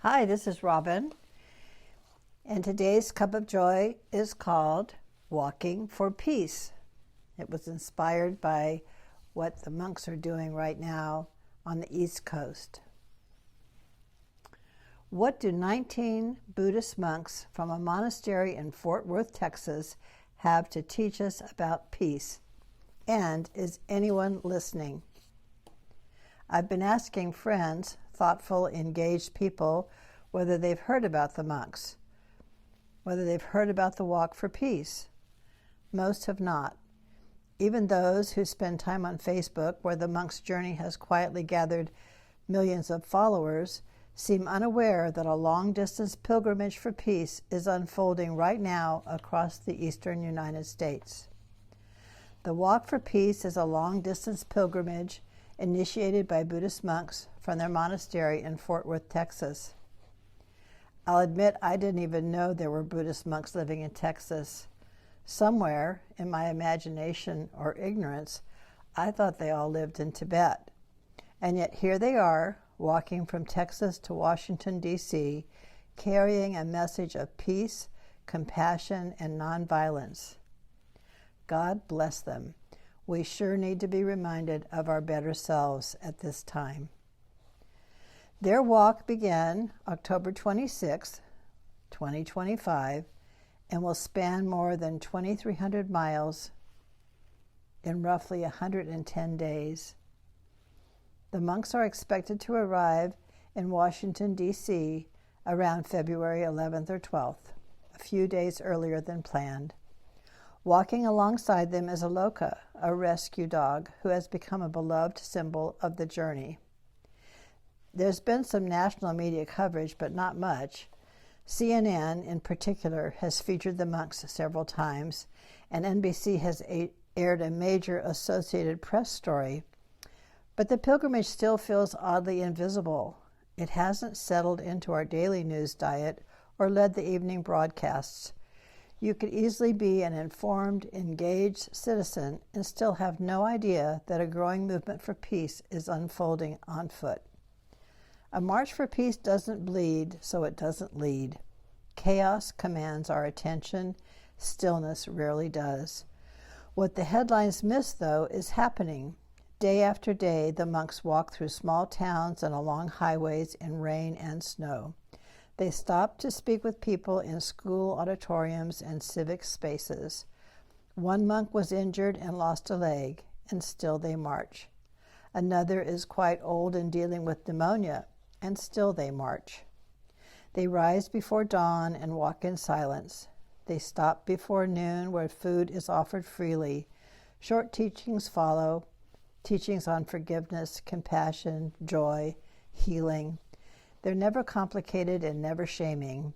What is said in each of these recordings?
Hi, this is Robyn, and today's Cup of Joy is called Walking for Peace. It was inspired by what the monks are doing right now on the East Coast. What do 19 Buddhist monks from a monastery in Fort Worth, Texas, have to teach us about peace? And is anyone listening? I've been asking friends, thoughtful, engaged people, whether they've heard about the monks, whether they've heard about the Walk for Peace. Most have not. Even those who spend time on Facebook, where the monk's journey has quietly gathered millions of followers, seem unaware that a long-distance pilgrimage for peace is unfolding right now across the eastern United States. The Walk for Peace is a long-distance pilgrimage initiated by Buddhist monks from their monastery in Fort Worth, Texas. I'll admit I didn't even know there were Buddhist monks living in Texas. Somewhere in my imagination or ignorance, I thought they all lived in Tibet. And yet here they are, walking from Texas to Washington, D.C., carrying a message of peace, compassion, and nonviolence. God bless them. We sure need to be reminded of our better selves at this time. Their walk began October 26, 2025, and will span more than 2,300 miles in roughly 110 days. The monks are expected to arrive in Washington, D.C. around February 11th or 12th, a few days earlier than planned. Walking alongside them is Aloka, a rescue dog who has become a beloved symbol of the journey. There's been some national media coverage, but not much. CNN, in particular, has featured the monks several times, and NBC has aired a major Associated Press story. But the pilgrimage still feels oddly invisible. It hasn't settled into our daily news diet or led the evening broadcasts. You could easily be an informed, engaged citizen and still have no idea that a growing movement for peace is unfolding on foot. A march for peace doesn't bleed, so it doesn't lead. Chaos commands our attention. Stillness rarely does. What the headlines miss, though, is happening. Day after day, the monks walk through small towns and along highways in rain and snow. They stop to speak with people in school auditoriums and civic spaces. One monk was injured and lost a leg, and still they march. Another is quite old and dealing with pneumonia, and still they march. They rise before dawn and walk in silence. They stop before noon, where food is offered freely. Short teachings follow, teachings on forgiveness, compassion, joy, healing. They're never complicated and never shaming.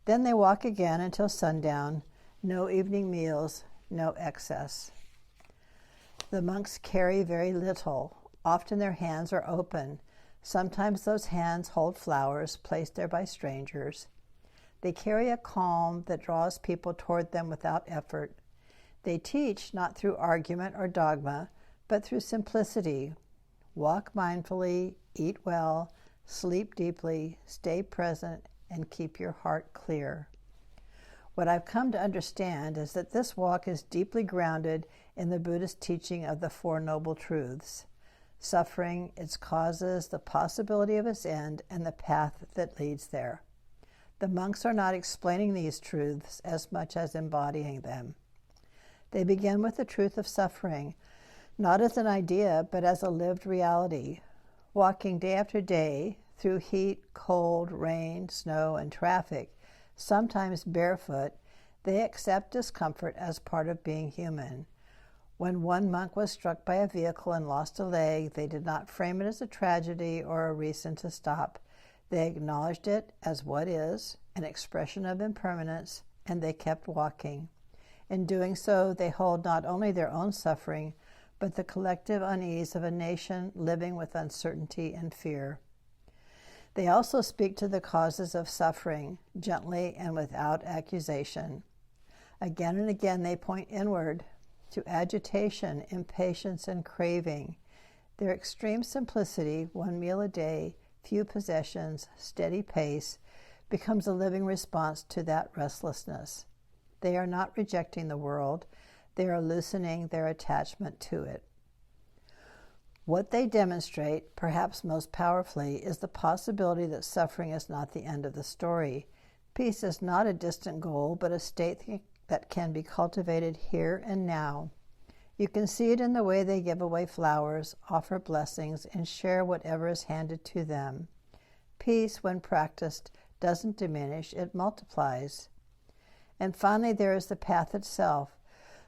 Then they walk again until sundown. No evening meals, no excess. The monks carry very little. Often their hands are open. Sometimes those hands hold flowers placed there by strangers. They carry a calm that draws people toward them without effort. They teach not through argument or dogma, but through simplicity. Walk mindfully, eat well, sleep deeply, stay present, and keep your heart clear. What I've come to understand is that this walk is deeply grounded in the Buddhist teaching of the Four Noble Truths: suffering, its causes, the possibility of its end, and the path that leads there. The monks are not explaining these truths as much as embodying them. They begin with the truth of suffering, not as an idea, but as a lived reality. Walking day after day through heat, cold, rain, snow, and traffic, sometimes barefoot, they accept discomfort as part of being human. When one monk was struck by a vehicle and lost a leg, they did not frame it as a tragedy or a reason to stop. They acknowledged it as what is, an expression of impermanence, and they kept walking. In doing so, they hold not only their own suffering, but the collective unease of a nation living with uncertainty and fear. They also speak to the causes of suffering, gently and without accusation. Again and again they point inward to agitation, impatience, and craving. Their extreme simplicity, one meal a day, few possessions, steady pace, becomes a living response to that restlessness. They are not rejecting the world, they are loosening their attachment to it. What they demonstrate, perhaps most powerfully, is the possibility that suffering is not the end of the story. Peace is not a distant goal, but a state that can be cultivated here and now. You can see it in the way they give away flowers, offer blessings, and share whatever is handed to them. Peace, when practiced, doesn't diminish, it multiplies. And finally, there is the path itself.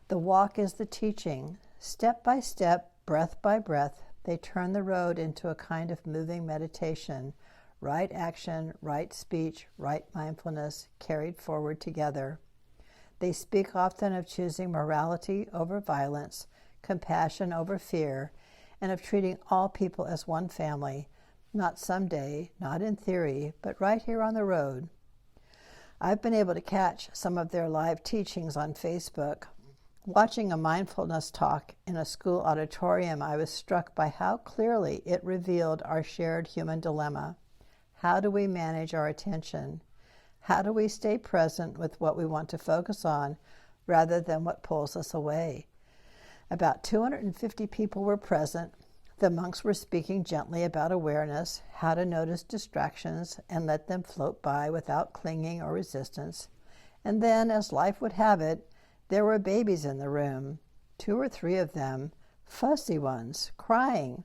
The walk is the teaching. Step by step, breath by breath, they turn the road into a kind of moving meditation. Right action, right speech, right mindfulness carried forward together. They speak often of choosing morality over violence, compassion over fear, and of treating all people as one family, not someday, not in theory, but right here on the road. I've been able to catch some of their live teachings on Facebook. Watching a mindfulness talk in a school auditorium, I was struck by how clearly it revealed our shared human dilemma. How do we manage our attention? How do we stay present with what we want to focus on rather than what pulls us away? About 250 people were present. The monks were speaking gently about awareness, how to notice distractions and let them float by without clinging or resistance. And then, as life would have it, there were babies in the room, 2 or 3 of them, fussy ones, crying,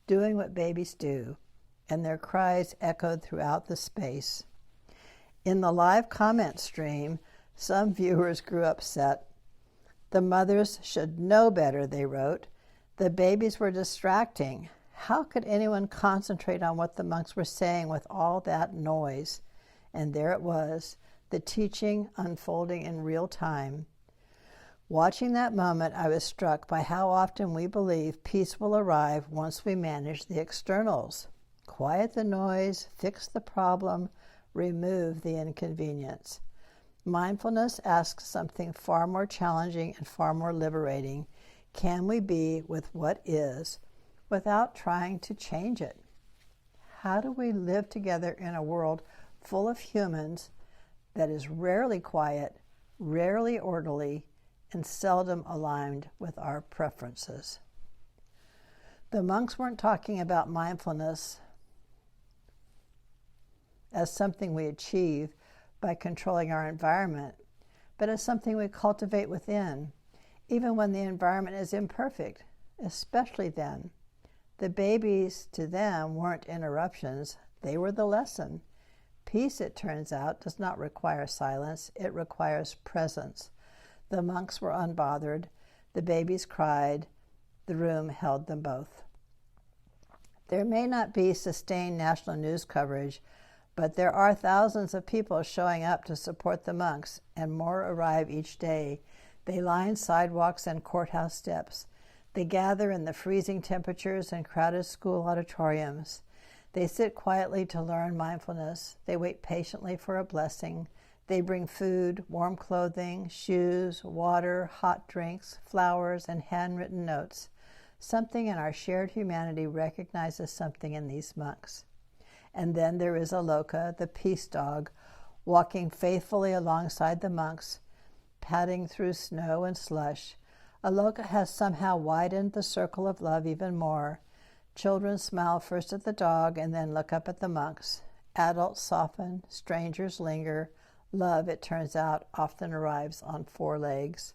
doing what babies do, and their cries echoed throughout the space. In the live comment stream, some viewers grew upset. The mothers should know better, they wrote. The babies were distracting. How could anyone concentrate on what the monks were saying with all that noise? And there it was, the teaching unfolding in real time. Watching that moment, I was struck by how often we believe peace will arrive once we manage the externals. Quiet the noise, fix the problem, remove the inconvenience. Mindfulness asks something far more challenging and far more liberating. Can we be with what is without trying to change it? How do we live together in a world full of humans that is rarely quiet, rarely orderly, and seldom aligned with our preferences? The monks weren't talking about mindfulness as something we achieve by controlling our environment, but as something we cultivate within, even when the environment is imperfect, especially then. The babies, to them, weren't interruptions. They were the lesson. Peace, it turns out, does not require silence. It requires presence. The monks were unbothered. The babies cried. The room held them both. There may not be sustained national news coverage, but there are thousands of people showing up to support the monks, and more arrive each day. They line sidewalks and courthouse steps. They gather in the freezing temperatures and crowded school auditoriums. They sit quietly to learn mindfulness. They wait patiently for a blessing. They bring food, warm clothing, shoes, water, hot drinks, flowers, and handwritten notes. Something in our shared humanity recognizes something in these monks. And then there is Aloka, the peace dog, walking faithfully alongside the monks, padding through snow and slush. Aloka has somehow widened the circle of love even more. Children smile first at the dog and then look up at the monks. Adults soften, strangers linger. Love, it turns out, often arrives on 4 legs.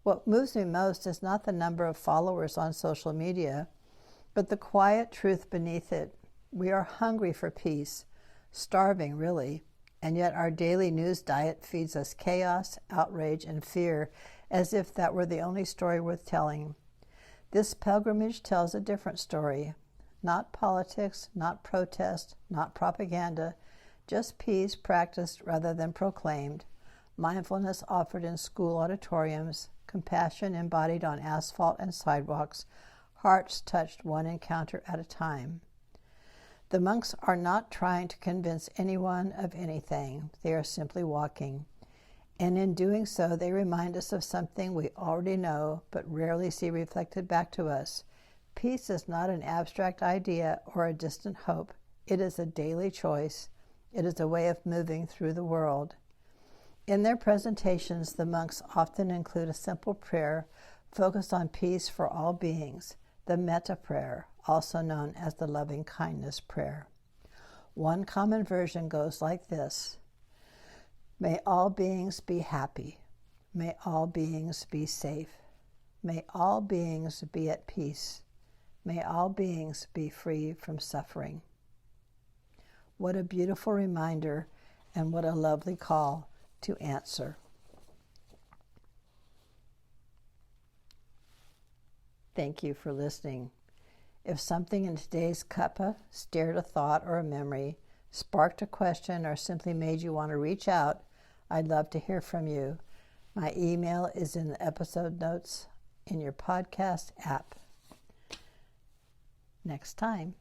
What moves me most is not the number of followers on social media, but the quiet truth beneath it. We are hungry for peace, starving really, and yet our daily news diet feeds us chaos, outrage, and fear as if that were the only story worth telling. This pilgrimage tells a different story. Not politics, not protest, not propaganda, just peace practiced rather than proclaimed, mindfulness offered in school auditoriums, compassion embodied on asphalt and sidewalks, hearts touched one encounter at a time. The monks are not trying to convince anyone of anything. They are simply walking. And in doing so, they remind us of something we already know but rarely see reflected back to us. Peace is not an abstract idea or a distant hope. It is a daily choice. It is a way of moving through the world. In their presentations, the monks often include a simple prayer focused on peace for all beings, the Metta prayer, also known as the loving kindness prayer. One common version goes like this: May all beings be happy. May all beings be safe. May all beings be at peace. May all beings be free from suffering. What a beautiful reminder, and what a lovely call to answer. Thank you for listening. If something in today's cuppa stirred a thought or a memory, sparked a question, or simply made you want to reach out, I'd love to hear from you. My email is in the episode notes in your podcast app. Next time.